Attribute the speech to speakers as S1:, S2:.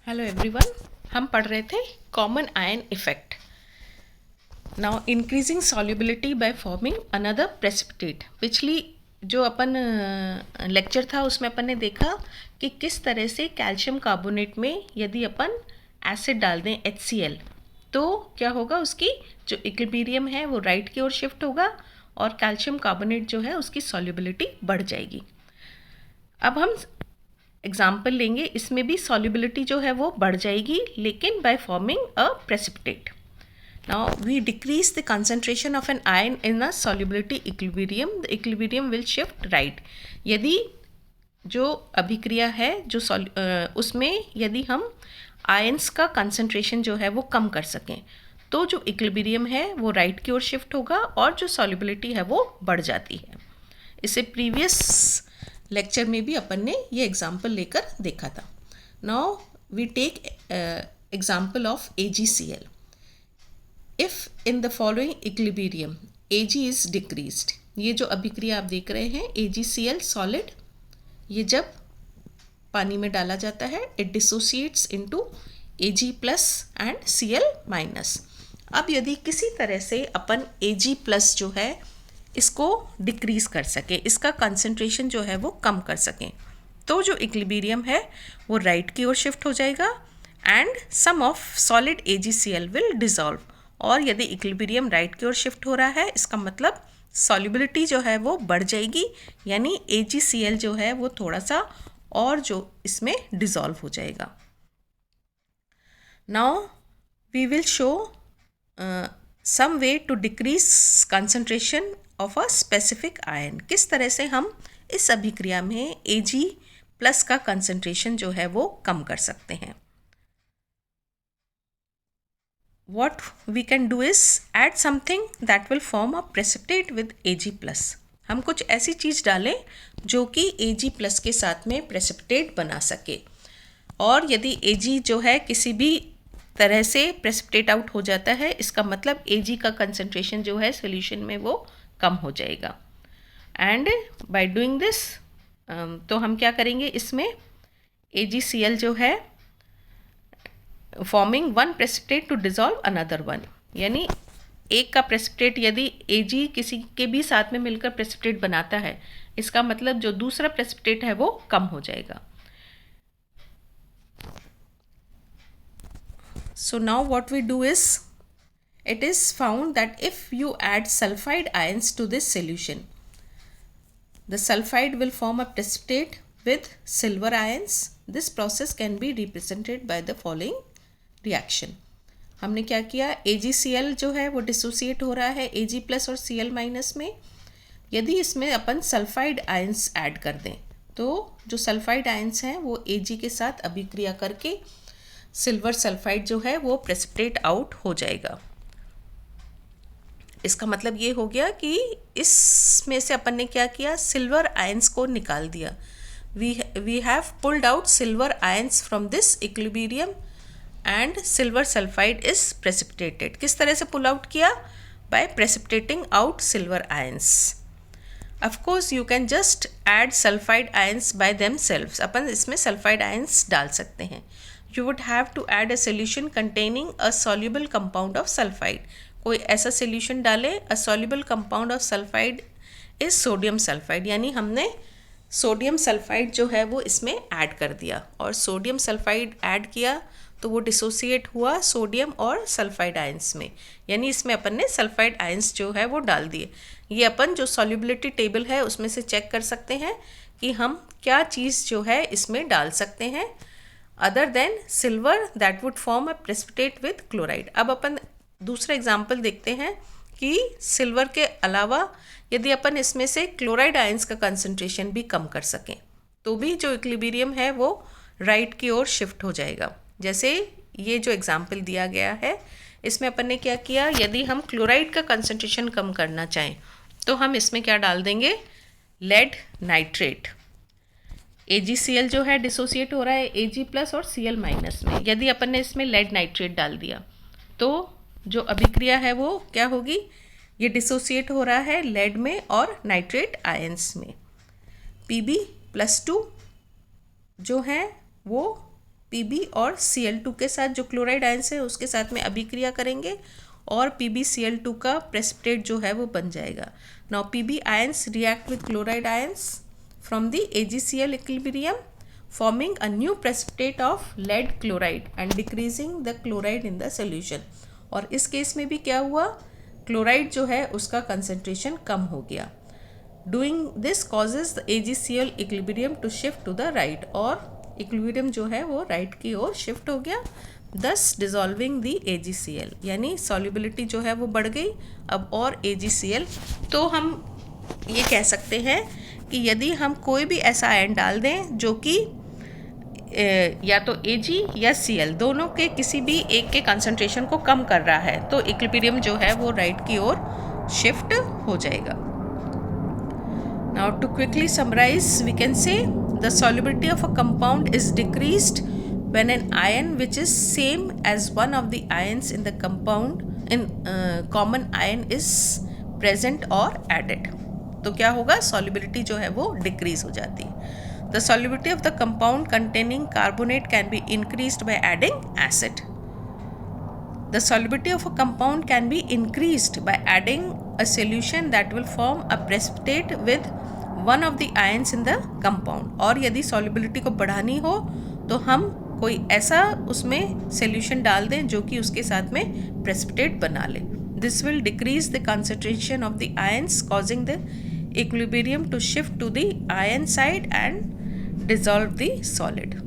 S1: Hello everyone, हम पढ़ रहे थे common ion effect. Now increasing solubility by forming another precipitate. पिछली जो अपन लेक्चर था उसमें अपन ने देखा कि किस तरह से कैल्शियम कार्बोनेट में यदि अपन एसिड डाल दें HCl तो क्या होगा, उसकी जो इक्विलिब्रियम है वो राइट की ओर शिफ्ट होगा और कैल्शियम कार्बोनेट जो है उसकी सॉल्युबिलिटी बढ़ जाएगी। अब हम एग्जाम्पल लेंगे, इसमें भी सॉल्युबिलिटी जो है वो बढ़ जाएगी लेकिन by forming a precipitate. Now we decrease the concentration of an ion in a solubility equilibrium, the equilibrium will shift right. यदि जो अभिक्रिया है जो उसमें यदि हम आयंस का कंसंट्रेशन जो है वो कम कर सकें तो जो इक्विलिब्रियम है वो राइट की ओर शिफ्ट होगा और जो सॉल्युबिलिटी है वो बढ़ जाती है। इसे प्रीवियस लेक्चर में भी अपन ने ये एग्जाम्पल लेकर देखा था। Now we take example of AgCl। If in the following equilibrium Ag is decreased, ये जो अभिक्रिया आप देख रहे हैं AgCl सॉलिड, ये जब पानी में डाला जाता है it dissociates into Ag plus and Cl minus. अब यदि किसी तरह से अपन Ag प्लस जो है इसको डिक्रीज कर सके, इसका कंसंट्रेशन जो है वो कम कर सकें, तो जो इक्विलिब्रियम है वो राइट की ओर शिफ्ट हो जाएगा and some of solid AgCl will dissolve. और यदि इक्विलिब्रियम राइट की ओर शिफ्ट हो रहा है इसका मतलब सॉल्युबिलिटी जो है वो बढ़ जाएगी, यानी AgCl जो है वो थोड़ा सा और जो इसमें डिसॉल्व हो जाएगा। Now we will show some way to decrease concentration of a specific ion. किस तरह से हम इस अभिक्रिया में Ag प्लस का कंसंट्रेशन जो है वो कम कर सकते हैं। What we can do is add something that will form a precipitate with Ag plus। हम कुछ ऐसी चीज़ डालें जो कि Ag प्लस के साथ में प्रेसिपिटेट बना सके, और यदि Ag जो है किसी भी तरह से प्रेसिपिटेट आउट हो जाता है इसका मतलब Ag का कंसंट्रेशन जो है सोल्यूशन में वो कम हो जाएगा। एंड बाय डूइंग दिस तो हम क्या करेंगे, इसमें AgCl जो है forming one precipitate to dissolve another one, यानी एक का प्रेसिपिटेट यदि Ag किसी के भी साथ में मिलकर प्रेसिपिटेट बनाता है इसका मतलब जो दूसरा प्रेसिपिटेट है वो कम हो जाएगा। So now what we do is, it is found that if you add sulfide ions to this solution, the sulfide will form a precipitate with silver ions. This process can be represented by the following reaction। हमने क्या किया, AgCl जो है वो dissociate हो रहा है Ag plus और Cl माइनस में। यदि इसमें अपन सल्फाइड आयंस ऐड कर दें तो जो सल्फाइड आयंस हैं वो Ag के साथ अभिक्रिया करके सिल्वर सल्फाइड जो है वो प्रेसिपिटेट आउट हो जाएगा। इसका मतलब ये हो गया कि इसमें से अपन ने क्या किया, सिल्वर आयंस को निकाल दिया। We have pulled out silver ions from this equilibrium and silver sulphide is precipitated. किस तरह से पुल आउट किया, by precipitating out silver ions. Of course you can just add sulphide ions by themselves, अपन इसमें sulphide ions डाल सकते हैं। You would have to add a solution containing a soluble compound of sulfide। कोई ऐसा solution डालें, a soluble compound of sulfide is sodium sulfide, यानी हमने सोडियम सल्फाइड जो है वो इसमें ऐड कर दिया, और सोडियम सल्फाइड ऐड किया तो वो डिसोसिएट हुआ सोडियम और सल्फाइड आयंस में, यानी इसमें अपन ने सल्फाइड आयंस जो है वो डाल दिए। ये अपन जो सॉल्युबिलिटी टेबल है उसमें से चेक कर सकते हैं कि हम क्या चीज़ जो है इसमें डाल सकते हैं other than silver that would form a precipitate with chloride. अब अपन दूसरा एग्जाम्पल देखते हैं कि सिल्वर के अलावा यदि अपन इसमें से क्लोराइड आयंस का कंसंट्रेशन भी कम कर सकें तो भी जो इक्विलिब्रियम है वो राइट की ओर शिफ्ट हो जाएगा। जैसे ये जो एग्जाम्पल दिया गया है इसमें अपन ने क्या किया, यदि हम क्लोराइड का कंसंट्रेशन कम करना चाहें तो हम इसमें क्या डाल देंगे, लेड नाइट्रेट। AgCl जो है डिसोसिएट हो रहा है Ag प्लस और Cl माइनस में। यदि अपन ने इसमें लेड नाइट्रेट डाल दिया तो जो अभिक्रिया है वो क्या होगी, ये डिसोसिएट हो रहा है लेड में और नाइट्रेट आयंस में। Pb+2 जो है वो Pb और Cl2 के साथ जो क्लोराइड आयंस है उसके साथ में अभिक्रिया करेंगे और PbCl2 का प्रेसिपिटेट जो है वो बन जाएगा. Now Pb ions react with chloride ions from the AgCl equilibrium forming a new precipitate of lead chloride and decreasing the chloride in the solution. और इस केस में भी क्या हुआ, क्लोराइड जो है उसका कंसंट्रेशन कम हो गया. Doing this causes the AgCl equilibrium to shift to the right, और इक्विलिब्रियम जो है वो राइट की ओर शिफ्ट हो गया, thus dissolving the AgCl, यानी सॉल्युबिलिटी जो है वो बढ़ गई अब और AgCl. तो हम ये कह सकते हैं कि यदि हम कोई भी ऐसा आयन डाल दें जो कि या तो Ag या Cl दोनों के किसी भी एक के कंसंट्रेशन को कम कर रहा है, तो इक्विलिब्रियम जो है वो राइट की ओर शिफ्ट हो जाएगा. Now to quickly summarize, we can say the solubility of a compound is decreased when an ion which is same as one of the ions in the compound in common ion is present or added. तो क्या होगा, solubility जो है वो decrease हो जाती है. The solubility of the compound containing carbonate can be increased by adding acid. The solubility of a compound can be increased by adding a solution that will form a precipitate with one of the ions in the compound. और यदि solubility को बढ़ानी हो तो हम कोई ऐसा उसमें solution डाल दें जो कि उसके साथ में precipitate बना ले. This will decrease the concentration of the ions, causing the equilibrium to shift to the ion side and dissolve the solid.